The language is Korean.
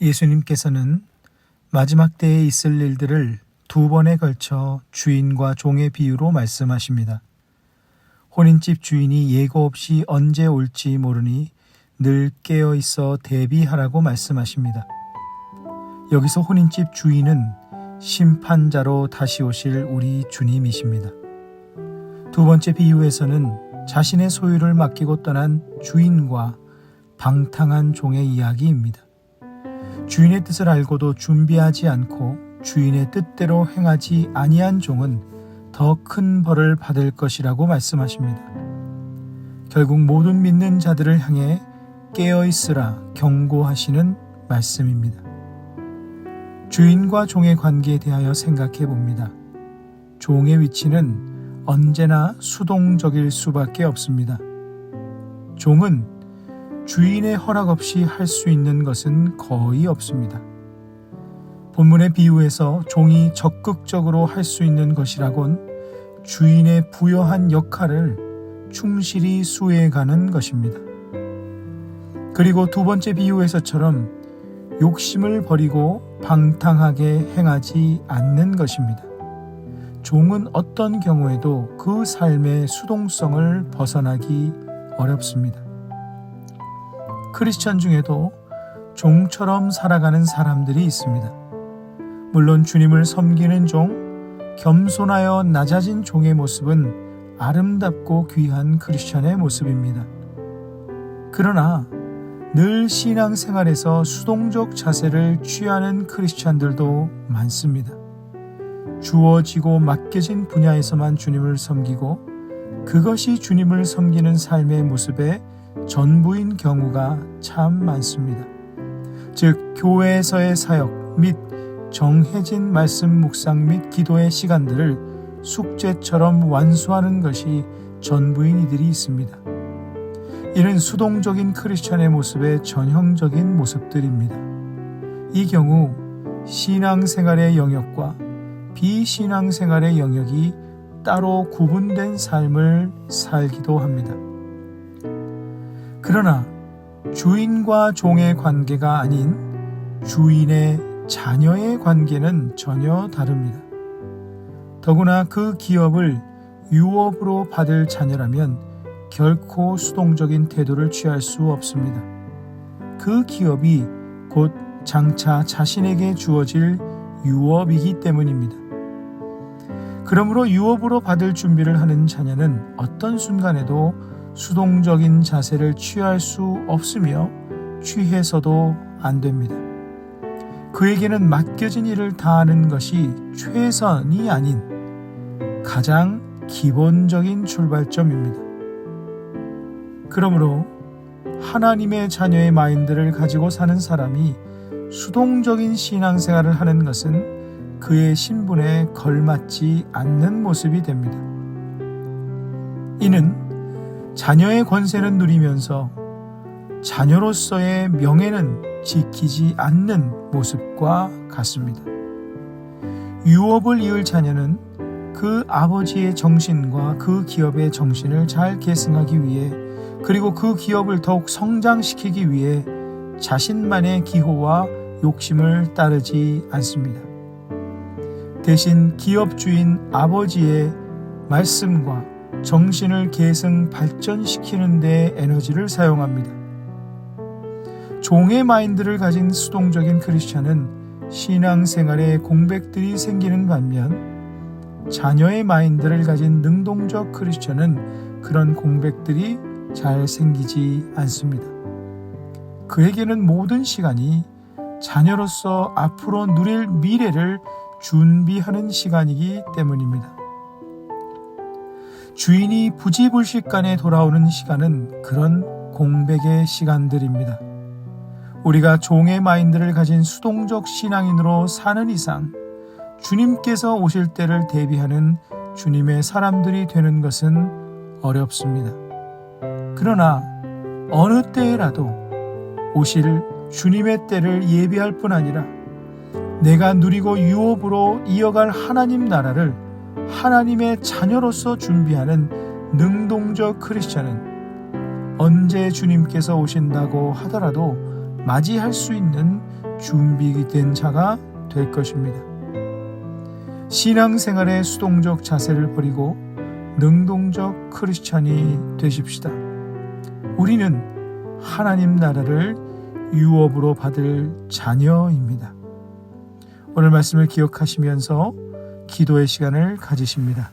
예수님께서는 마지막 때에 있을 일들을 두 번에 걸쳐 주인과 종의 비유로 말씀하십니다. 혼인집 주인이 예고 없이 언제 올지 모르니 늘 깨어 있어 대비하라고 말씀하십니다. 여기서 혼인집 주인은 심판자로 다시 오실 우리 주님이십니다. 두 번째 비유에서는 자신의 소유를 맡기고 떠난 주인과 방탕한 종의 이야기입니다. 주인의 뜻을 알고도 준비하지 않고 주인의 뜻대로 행하지 아니한 종은 더 큰 벌을 받을 것이라고 말씀하십니다. 결국 모든 믿는 자들을 향해 깨어있으라 경고하시는 말씀입니다. 주인과 종의 관계에 대하여 생각해 봅니다. 종의 위치는 언제나 수동적일 수밖에 없습니다. 종은 주인의 허락 없이 할 수 있는 것은 거의 없습니다. 본문의 비유에서 종이 적극적으로 할 수 있는 것이라곤 주인의 부여한 역할을 충실히 수행하는 것입니다. 그리고 두 번째 비유에서처럼 욕심을 버리고 방탕하게 행하지 않는 것입니다. 종은 어떤 경우에도 그 삶의 수동성을 벗어나기 어렵습니다. 크리스천 중에도 종처럼 살아가는 사람들이 있습니다. 물론 주님을 섬기는 종, 겸손하여 낮아진 종의 모습은 아름답고 귀한 크리스천의 모습입니다. 그러나 늘 신앙생활에서 수동적 자세를 취하는 크리스천들도 많습니다. 주어지고 맡겨진 분야에서만 주님을 섬기고 그것이 주님을 섬기는 삶의 모습의 전부인 경우가 참 많습니다. 즉 교회에서의 사역 및 정해진 말씀 묵상 및 기도의 시간들을 숙제처럼 완수하는 것이 전부인 이들이 있습니다. 이는 수동적인 크리스천의 모습의 전형적인 모습들입니다. 이 경우 신앙생활의 영역과 비신앙생활의 영역이 따로 구분된 삶을 살기도 합니다. 그러나 주인과 종의 관계가 아닌 주인의 자녀의 관계는 전혀 다릅니다. 더구나 그 기업을 유업으로 받을 자녀라면 결코 수동적인 태도를 취할 수 없습니다. 그 기업이 곧 장차 자신에게 주어질 유업이기 때문입니다. 그러므로 유업으로 받을 준비를 하는 자녀는 어떤 순간에도 수동적인 자세를 취할 수 없으며 취해서도 안 됩니다. 그에게는 맡겨진 일을 다하는 것이 최선이 아닌 가장 기본적인 출발점입니다. 그러므로 하나님의 자녀의 마인드를 가지고 사는 사람이 수동적인 신앙생활을 하는 것은 그의 신분에 걸맞지 않는 모습이 됩니다. 이는 자녀의 권세는 누리면서 자녀로서의 명예는 지키지 않는 모습과 같습니다. 유업을 이을 자녀는 그 아버지의 정신과 그 기업의 정신을 잘 계승하기 위해 그리고 그 기업을 더욱 성장시키기 위해 자신만의 기호와 욕심을 따르지 않습니다. 대신 기업주인 아버지의 말씀과 정신을 계승 발전시키는 데 에너지를 사용합니다. 종의 마인드를 가진 수동적인 크리스천은 신앙생활에 공백들이 생기는 반면 자녀의 마인드를 가진 능동적 크리스천은 그런 공백들이 잘 생기지 않습니다. 그에게는 모든 시간이 자녀로서 앞으로 누릴 미래를 준비하는 시간이기 때문입니다. 주인이 부지불식간에 돌아오는 시간은 그런 공백의 시간들입니다. 우리가 종의 마인드를 가진 수동적 신앙인으로 사는 이상 주님께서 오실 때를 대비하는 주님의 사람들이 되는 것은 어렵습니다. 그러나 어느 때라도 오실 주님의 때를 예비할 뿐 아니라 내가 누리고 유업으로 이어갈 하나님 나라를 하나님의 자녀로서 준비하는 능동적 크리스천은 언제 주님께서 오신다고 하더라도 맞이할 수 있는 준비된 자가 될 것입니다. 신앙생활의 수동적 자세를 버리고 능동적 크리스찬이 되십시다. 우리는 하나님 나라를 유업으로 받을 자녀입니다. 오늘 말씀을 기억하시면서 기도의 시간을 가지십니다.